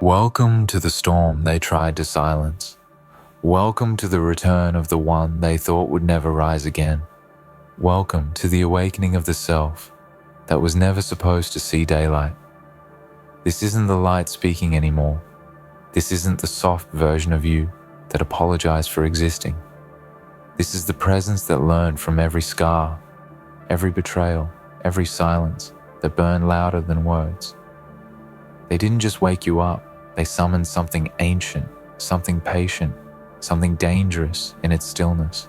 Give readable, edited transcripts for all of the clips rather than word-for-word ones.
Welcome to the storm they tried to silence. Welcome to the return of the one they thought would never rise again. Welcome to the awakening of the self that was never supposed to see daylight. This isn't the light speaking anymore. This isn't the soft version of you that apologized for existing. This is the presence that learned from every scar, every betrayal, every silence that burned louder than words. They didn't just wake you up, they summoned something ancient, something patient, something dangerous in its stillness.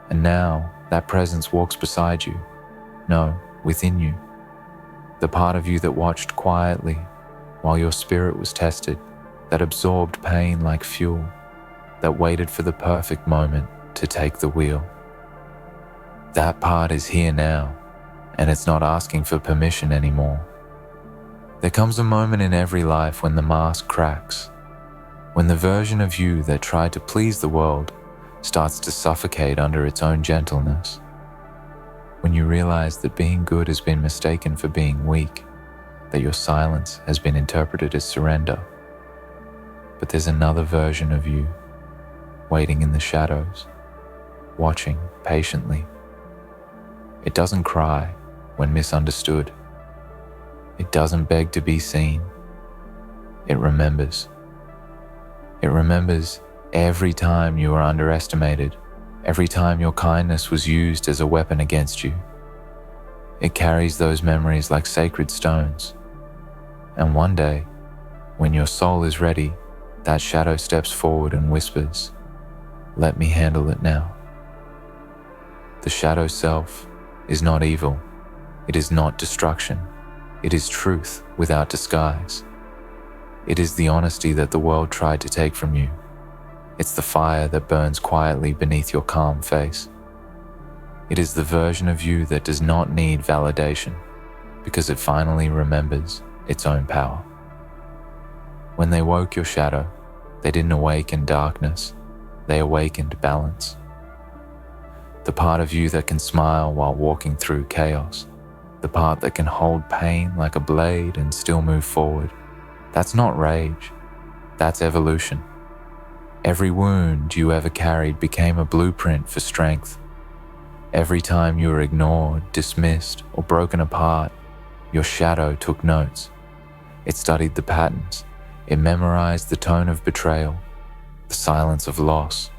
And now that presence walks beside you, no, within you. The part of you that watched quietly while your spirit was tested, that absorbed pain like fuel, that waited for the perfect moment to take the wheel. That part is here now, and it's not asking for permission anymore. There comes a moment in every life when the mask cracks, when the version of you that tried to please the world starts to suffocate under its own gentleness. When you realize that being good has been mistaken for being weak, that your silence has been interpreted as surrender. But there's another version of you, waiting in the shadows, watching patiently. It doesn't cry when misunderstood. It doesn't beg to be seen. It remembers. It remembers every time you were underestimated, every time your kindness was used as a weapon against you. It carries those memories like sacred stones. And one day, when your soul is ready, that shadow steps forward and whispers, "Let me handle it now." The shadow self is not evil. It is not destruction. It is truth without disguise. It is the honesty that the world tried to take from you. It's the fire that burns quietly beneath your calm face. It is the version of you that does not need validation because it finally remembers its own power. When they woke your shadow, they didn't awaken darkness, they awakened balance. The part of you that can smile while walking through chaos, the part that can hold pain like a blade and still move forward. That's not rage, that's evolution. Every wound you ever carried became a blueprint for strength. Every time you were ignored, dismissed, or broken apart, your shadow took notes. It studied the patterns. It memorized the tone of betrayal, the silence of loss,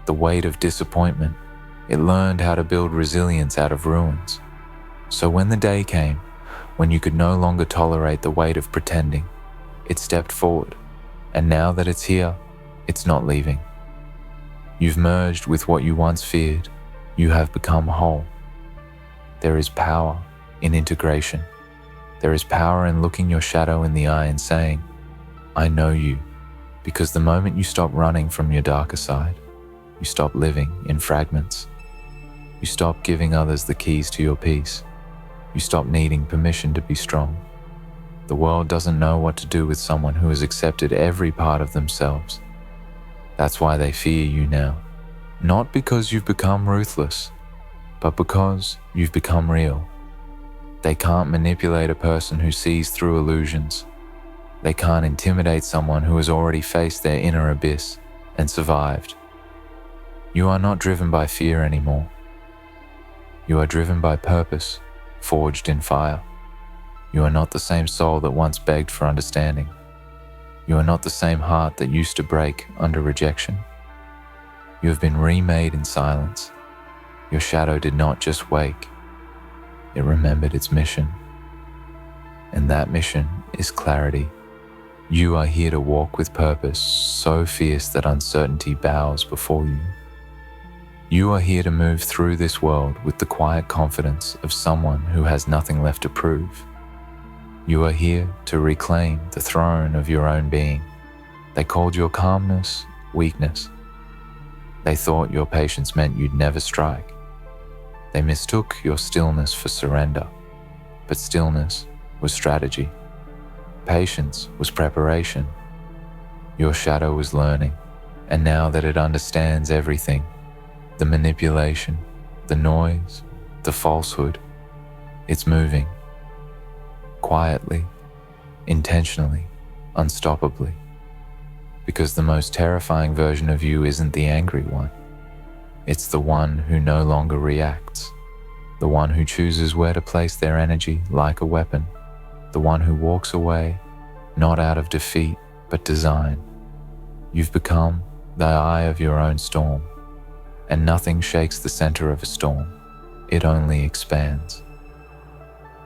the weight of disappointment. It learned how to build resilience out of ruins. So when the day came, when you could no longer tolerate the weight of pretending, it stepped forward. And now that it's here, it's not leaving. You've merged with what you once feared. You have become whole. There is power in integration. There is power in looking your shadow in the eye and saying, "I know you," because the moment you stop running from your darker side, you stop living in fragments. You stop giving others the keys to your peace. You stop needing permission to be strong. The world doesn't know what to do with someone who has accepted every part of themselves. That's why they fear you now. Not because you've become ruthless, but because you've become real. They can't manipulate a person who sees through illusions. They can't intimidate someone who has already faced their inner abyss and survived. You are not driven by fear anymore. You are driven by purpose, forged in fire. You are not the same soul that once begged for understanding. You are not the same heart that used to break under rejection. You have been remade in silence. Your shadow did not just wake. It remembered its mission. And that mission is clarity. You are here to walk with purpose so fierce that uncertainty bows before you. You are here to move through this world with the quiet confidence of someone who has nothing left to prove. You are here to reclaim the throne of your own being. They called your calmness weakness. They thought your patience meant you'd never strike. They mistook your stillness for surrender, but stillness was strategy. Patience was preparation. Your shadow was learning, and now that it understands everything, the manipulation, the noise, the falsehood, it's moving. Quietly, intentionally, unstoppably. Because the most terrifying version of you isn't the angry one. It's the one who no longer reacts, the one who chooses where to place their energy like a weapon, the one who walks away, not out of defeat, but design. You've become the eye of your own storm, and nothing shakes the center of a storm. It only expands.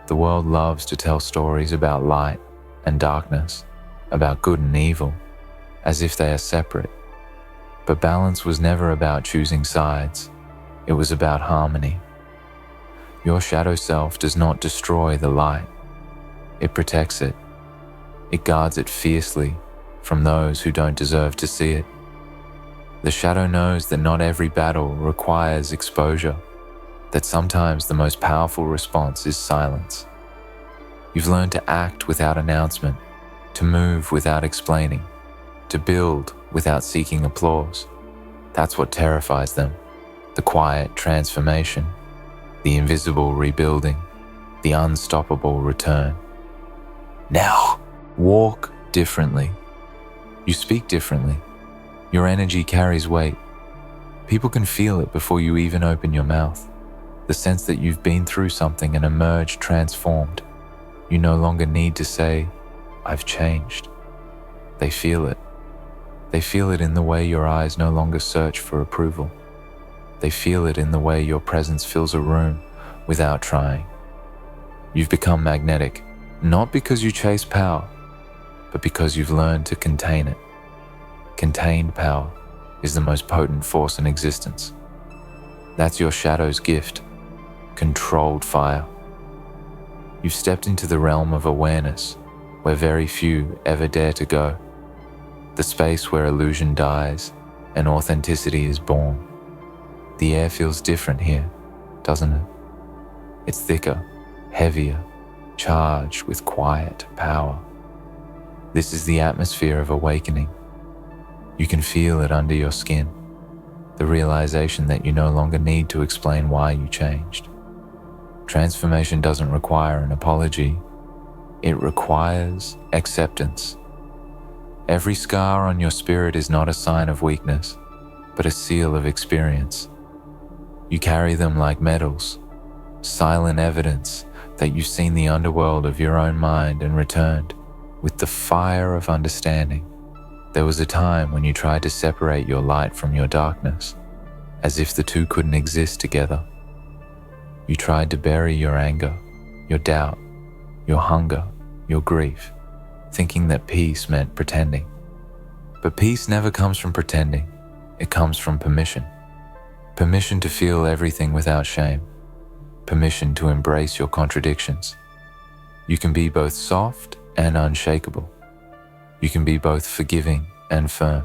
The world loves to tell stories about light and darkness, about good and evil, as if they are separate. But balance was never about choosing sides. It was about harmony. Your shadow self does not destroy the light. It protects it. It guards it fiercely from those who don't deserve to see it. The shadow knows that not every battle requires exposure, that sometimes the most powerful response is silence. You've learned to act without announcement, to move without explaining, to build without seeking applause. That's what terrifies them, the quiet transformation, the invisible rebuilding, the unstoppable return. Now, walk differently. You speak differently. Your energy carries weight. People can feel it before you even open your mouth. The sense that you've been through something and emerged transformed. You no longer need to say, "I've changed." They feel it. They feel it in the way your eyes no longer search for approval. They feel it in the way your presence fills a room without trying. You've become magnetic, not because you chase power, but because you've learned to contain it. Contained power is the most potent force in existence. That's your shadow's gift, controlled fire. You've stepped into the realm of awareness, where very few ever dare to go. The space where illusion dies and authenticity is born. The air feels different here, doesn't it? It's thicker, heavier, charged with quiet power. This is the atmosphere of awakening. You can feel it under your skin, the realization that you no longer need to explain why you changed. Transformation doesn't require an apology. It requires acceptance. Every scar on your spirit is not a sign of weakness, but a seal of experience. You carry them like medals, silent evidence that you've seen the underworld of your own mind and returned with the fire of understanding. There was a time when you tried to separate your light from your darkness, as if the two couldn't exist together. You tried to bury your anger, your doubt, your hunger, your grief, thinking that peace meant pretending. But peace never comes from pretending. It comes from permission. Permission to feel everything without shame. Permission to embrace your contradictions. You can be both soft and unshakable. You can be both forgiving and firm.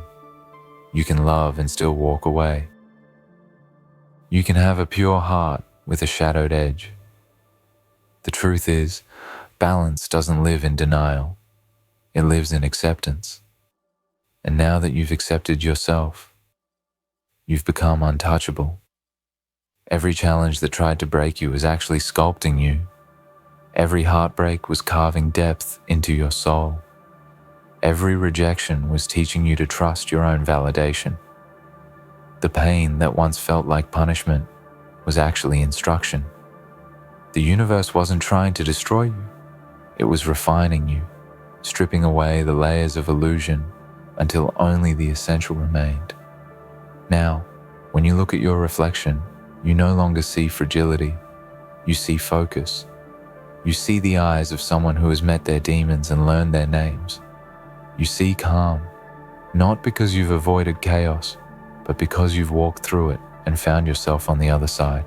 You can love and still walk away. You can have a pure heart with a shadowed edge. The truth is, balance doesn't live in denial. It lives in acceptance. And now that you've accepted yourself, you've become untouchable. Every challenge that tried to break you is actually sculpting you. Every heartbreak was carving depth into your soul. Every rejection was teaching you to trust your own validation. The pain that once felt like punishment was actually instruction. The universe wasn't trying to destroy you. It was refining you, stripping away the layers of illusion until only the essential remained. Now, when you look at your reflection, you no longer see fragility. You see focus. You see the eyes of someone who has met their demons and learned their names. You see calm, not because you've avoided chaos, but because you've walked through it and found yourself on the other side.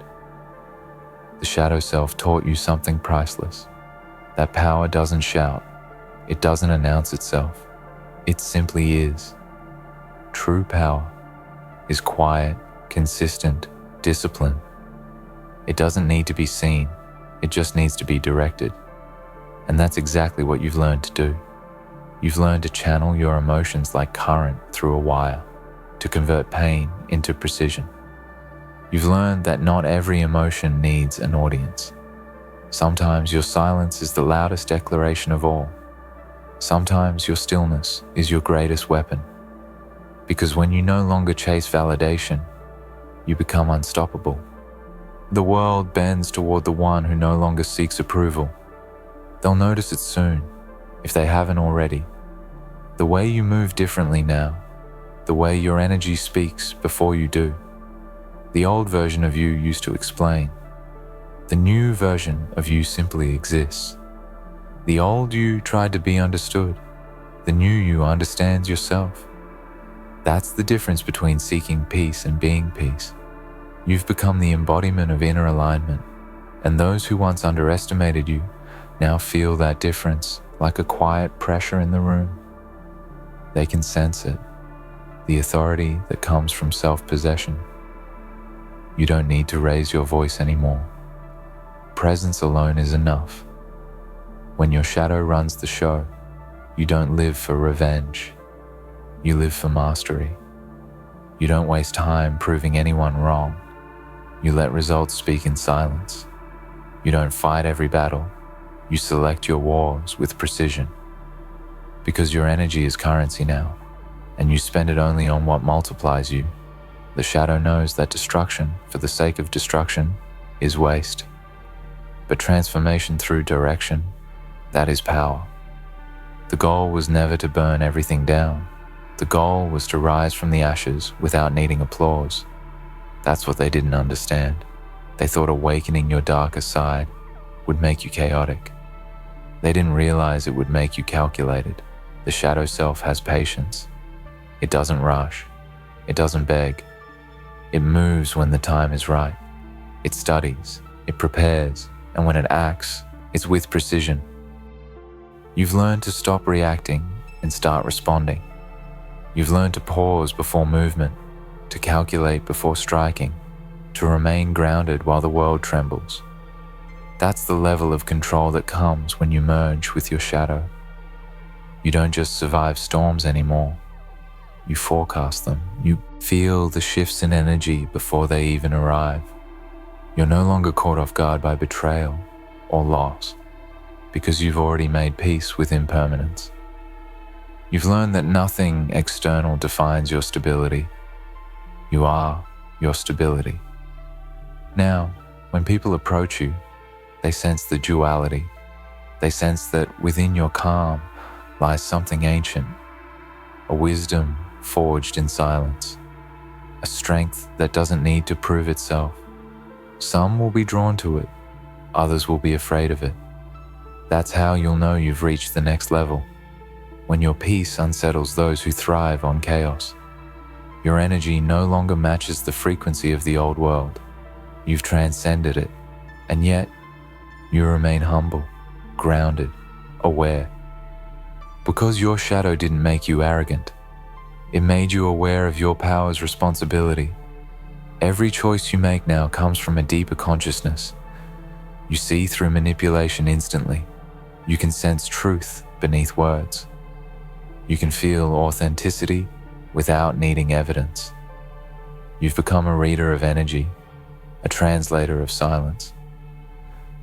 The shadow self taught you something priceless. That power doesn't shout. It doesn't announce itself. It simply is. True power is quiet, consistent, disciplined. It doesn't need to be seen. It just needs to be directed. And that's exactly what you've learned to do. You've learned to channel your emotions like current through a wire, to convert pain into precision. You've learned that not every emotion needs an audience. Sometimes your silence is the loudest declaration of all. Sometimes your stillness is your greatest weapon, because when you no longer chase validation, you become unstoppable. The world bends toward the one who no longer seeks approval. They'll notice it soon, if they haven't already. The way you move differently now, the way your energy speaks before you do. The old version of you used to explain. The new version of you simply exists. The old you tried to be understood. The new you understands yourself. That's the difference between seeking peace and being peace. You've become the embodiment of inner alignment, and those who once underestimated you now feel that difference like a quiet pressure in the room. They can sense it, the authority that comes from self-possession. You don't need to raise your voice anymore. Presence alone is enough. When your shadow runs the show, you don't live for revenge. You live for mastery. You don't waste time proving anyone wrong. You let results speak in silence. You don't fight every battle. You select your wars with precision. Because your energy is currency now, and you spend it only on what multiplies you. The shadow knows that destruction for the sake of destruction is waste. But transformation through direction, that is power. The goal was never to burn everything down. The goal was to rise from the ashes without needing applause. That's what they didn't understand. They thought awakening your darker side would make you chaotic. They didn't realize it would make you calculated. The shadow self has patience. It doesn't rush. It doesn't beg. It moves when the time is right. It studies. It prepares. And when it acts, it's with precision. You've learned to stop reacting and start responding. You've learned to pause before movement, to calculate before striking, to remain grounded while the world trembles. That's the level of control that comes when you merge with your shadow. You don't just survive storms anymore. You forecast them. You feel the shifts in energy before they even arrive. You're no longer caught off guard by betrayal or loss, because you've already made peace with impermanence. You've learned that nothing external defines your stability. You are your stability. Now, when people approach you, they sense the duality. They sense that within your calm lies something ancient, a wisdom forged in silence, a strength that doesn't need to prove itself. Some will be drawn to it, others will be afraid of it. That's how you'll know you've reached the next level, when your peace unsettles those who thrive on chaos. Your energy no longer matches the frequency of the old world. You've transcended it, and yet you remain humble, grounded, aware. Because your shadow didn't make you arrogant. It made you aware of your power's responsibility. Every choice you make now comes from a deeper consciousness. You see through manipulation instantly. You can sense truth beneath words. You can feel authenticity without needing evidence. You've become a reader of energy, a translator of silence.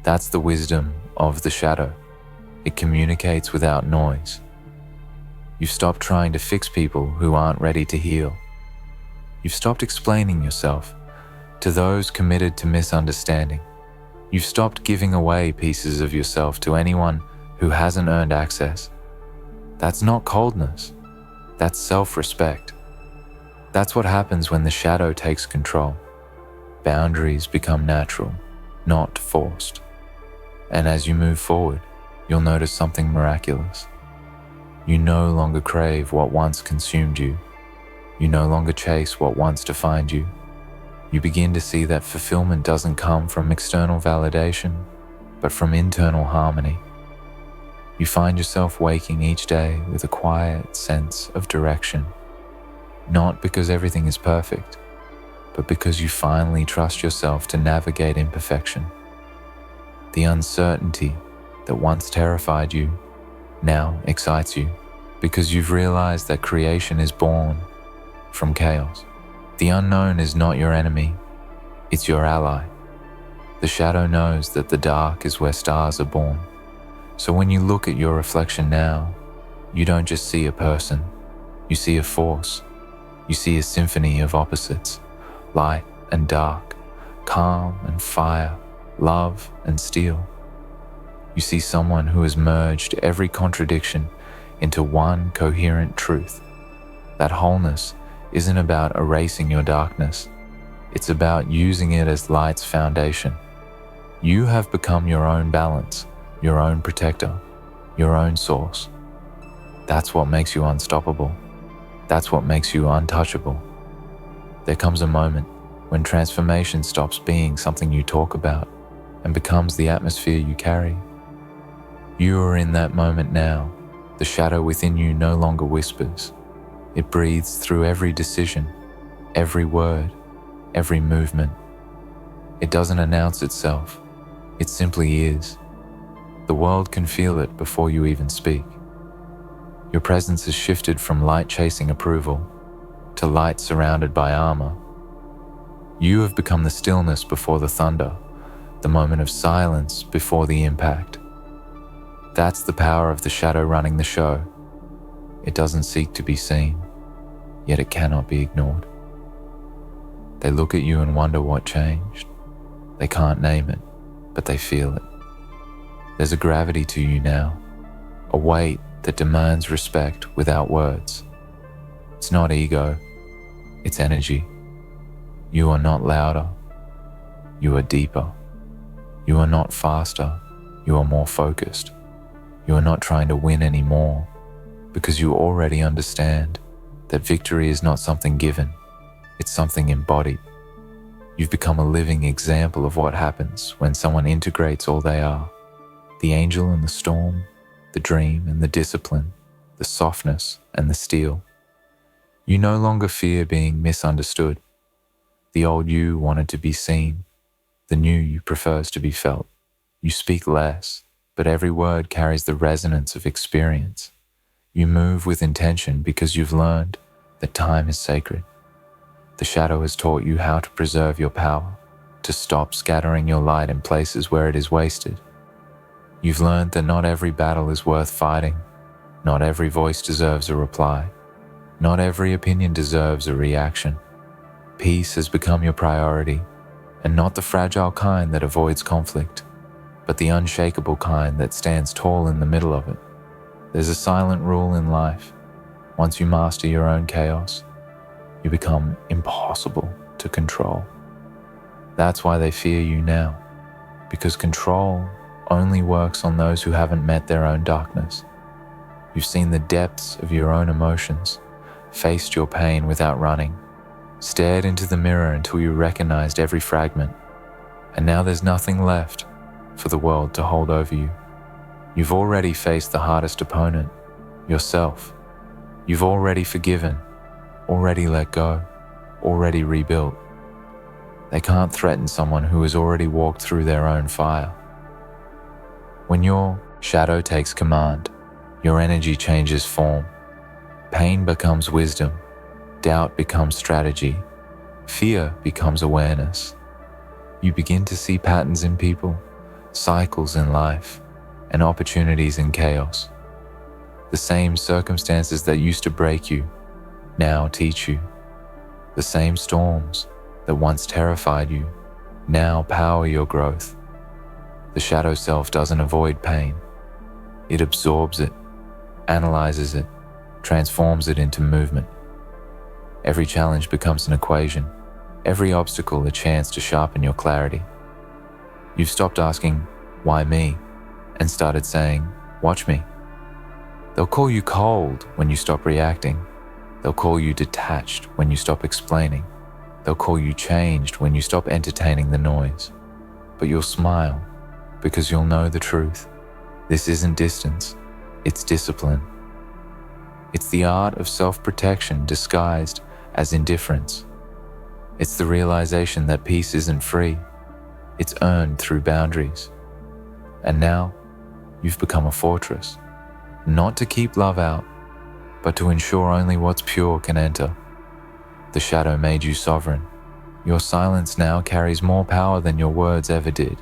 That's the wisdom of the shadow. It communicates without noise. You've stopped trying to fix people who aren't ready to heal. You've stopped explaining yourself to those committed to misunderstanding. You've stopped giving away pieces of yourself to anyone who hasn't earned access. That's not coldness. That's self-respect. That's what happens when the shadow takes control. Boundaries become natural, not forced. And as you move forward, you'll notice something miraculous. You no longer crave what once consumed you. You no longer chase what once defined you. You begin to see that fulfillment doesn't come from external validation, but from internal harmony. You find yourself waking each day with a quiet sense of direction, not because everything is perfect, but because you finally trust yourself to navigate imperfection. The uncertainty that once terrified you now excites you because you've realized that creation is born from chaos. The unknown is not your enemy, it's your ally. The shadow knows that the dark is where stars are born. So when you look at your reflection now, You don't just see a person, you see a force. You see a symphony of opposites, light and dark, calm and fire, love and steel. You see someone who has merged every contradiction into one coherent truth. That wholeness isn't about erasing your darkness. It's about using it as light's foundation. You have become your own balance, your own protector, your own source. That's what makes you unstoppable. That's what makes you untouchable. There comes a moment when transformation stops being something you talk about and becomes the atmosphere you carry. You are in that moment now. The shadow within you no longer whispers. It breathes through every decision, every word, every movement. It doesn't announce itself. It simply is. The world can feel it before you even speak. Your presence has shifted from light chasing approval to light surrounded by armor. You have become the stillness before the thunder, the moment of silence before the impact. That's the power of the shadow running the show. It doesn't seek to be seen, yet it cannot be ignored. They look at you and wonder what changed. They can't name it, but they feel it. There's a gravity to you now, a weight that demands respect without words. It's not ego, it's energy. You are not louder, you are deeper. You are not faster, you are more focused. You are not trying to win anymore, because you already understand that victory is not something given, it's something embodied. You've become a living example of what happens when someone integrates all they are, the angel and the storm, the dream and the discipline, the softness and the steel. You no longer fear being misunderstood. The old you wanted to be seen. The new you prefers to be felt. You speak less, but every word carries the resonance of experience. You move with intention because you've learned that time is sacred. The shadow has taught you how to preserve your power, to stop scattering your light in places where it is wasted. You've learned that not every battle is worth fighting. Not every voice deserves a reply. Not every opinion deserves a reaction. Peace has become your priority, and not the fragile kind that avoids conflict, but the unshakable kind that stands tall in the middle of it. There's a silent rule in life. Once you master your own chaos, you become impossible to control. That's why they fear you now, because control only works on those who haven't met their own darkness. You've seen the depths of your own emotions, faced your pain without running, stared into the mirror until you recognized every fragment, and now there's nothing left for the world to hold over you. You've already faced the hardest opponent, yourself. You've already forgiven, already let go, already rebuilt. They can't threaten someone who has already walked through their own fire. When your shadow takes command, your energy changes form. Pain becomes wisdom, doubt becomes strategy, fear becomes awareness. You begin to see patterns in people, cycles in life, and opportunities in chaos. The same circumstances that used to break you now teach you. The same storms that once terrified you now power your growth. The shadow self doesn't avoid pain. It absorbs it, analyzes it, transforms it into movement. Every challenge becomes an equation, every obstacle a chance to sharpen your clarity. You've stopped asking, "Why me?" and started saying, "Watch me." They'll call you cold when you stop reacting. They'll call you detached when you stop explaining. They'll call you changed when you stop entertaining the noise. But you'll smile because you'll know the truth. This isn't distance, it's discipline. It's the art of self-protection disguised as indifference. It's the realization that peace isn't free, it's earned through boundaries. And now, you've become a fortress, not to keep love out, but to ensure only what's pure can enter. The shadow made you sovereign. Your silence now carries more power than your words ever did.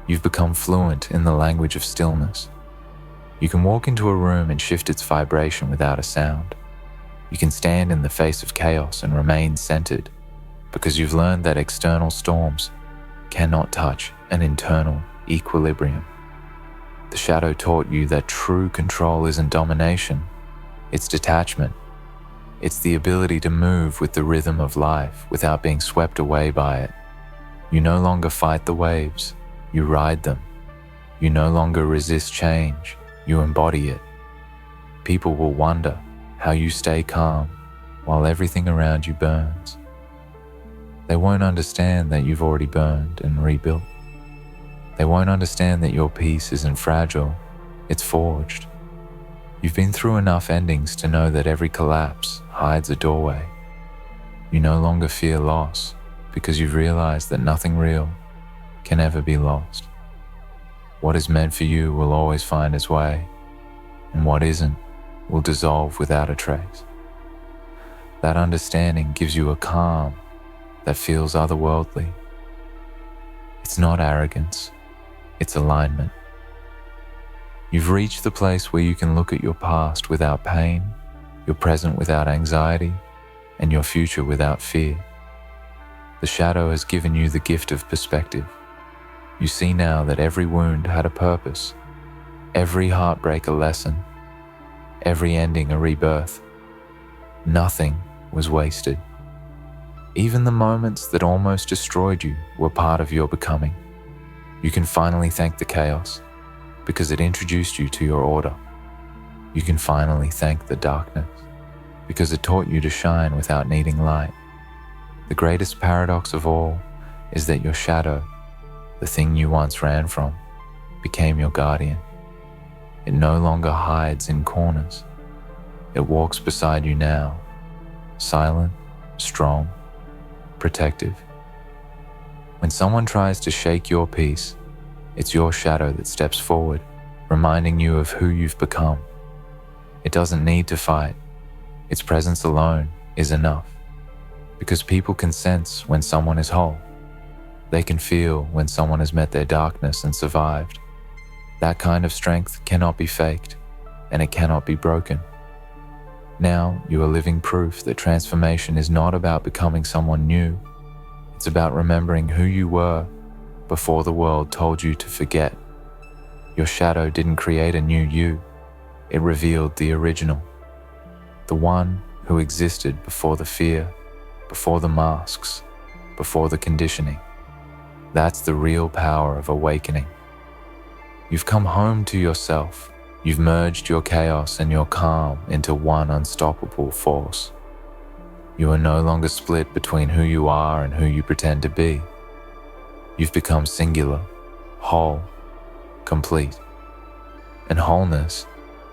You've become fluent in the language of stillness. You can walk into a room and shift its vibration without a sound. You can stand in the face of chaos and remain centered because you've learned that external storms cannot touch an internal equilibrium. The shadow taught you that true control isn't domination, it's detachment. It's the ability to move with the rhythm of life without being swept away by it. You no longer fight the waves, you ride them. You no longer resist change, you embody it. People will wonder how you stay calm while everything around you burns. They won't understand that you've already burned and rebuilt. They won't understand that your peace isn't fragile, it's forged. You've been through enough endings to know that every collapse hides a doorway. You no longer fear loss because you've realized that nothing real can ever be lost. What is meant for you will always find its way, and what isn't will dissolve without a trace. That understanding gives you a calm that feels otherworldly. It's not arrogance, it's alignment. You've reached the place where you can look at your past without pain, your present without anxiety, and your future without fear. The shadow has given you the gift of perspective. You see now that every wound had a purpose, every heartbreak a lesson, every ending a rebirth. Nothing was wasted. Even the moments that almost destroyed you were part of your becoming. You can finally thank the chaos because it introduced you to your order. You can finally thank the darkness because it taught you to shine without needing light. The greatest paradox of all is that your shadow, the thing you once ran from, became your guardian. It no longer hides in corners. It walks beside you now, silent, strong, protective. When someone tries to shake your peace, it's your shadow that steps forward, reminding you of who you've become. It doesn't need to fight. Its presence alone is enough. Because people can sense when someone is whole. They can feel when someone has met their darkness and survived. That kind of strength cannot be faked, and it cannot be broken. Now you are living proof that transformation is not about becoming someone new. It's about remembering who you were before the world told you to forget. Your shadow didn't create a new you. It revealed the original. The one who existed before the fear, before the masks, before the conditioning. That's the real power of awakening. You've come home to yourself. You've merged your chaos and your calm into one unstoppable force. You are no longer split between who you are and who you pretend to be. You've become singular, whole, complete. And wholeness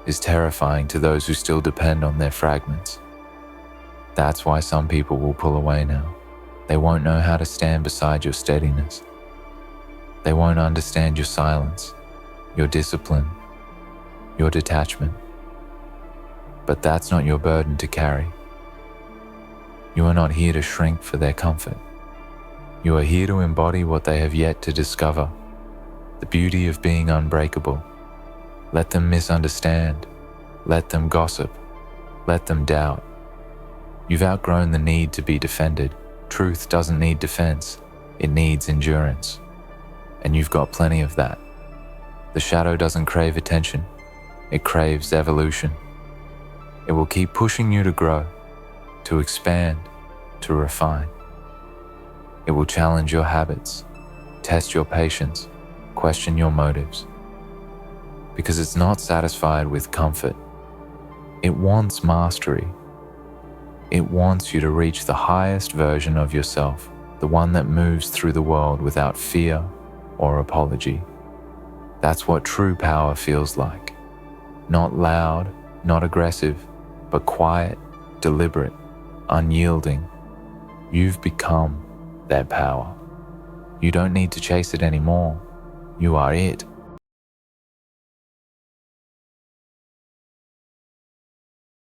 is terrifying to those who still depend on their fragments. That's why some people will pull away now. They won't know how to stand beside your steadiness. They won't understand your silence, your discipline, your detachment. But that's not your burden to carry. You are not here to shrink for their comfort. You are here to embody what they have yet to discover, the beauty of being unbreakable. Let them misunderstand. Let them gossip. Let them doubt. You've outgrown the need to be defended. Truth doesn't need defense. It needs endurance. And you've got plenty of that. The shadow doesn't crave attention. It craves evolution. It will keep pushing you to grow, to expand, to refine. It will challenge your habits, test your patience, question your motives. Because it's not satisfied with comfort. It wants mastery. It wants you to reach the highest version of yourself, the one that moves through the world without fear or apology. That's what true power feels like. Not loud, not aggressive, but quiet, deliberate, unyielding. You've become that power. You don't need to chase it anymore. You are it.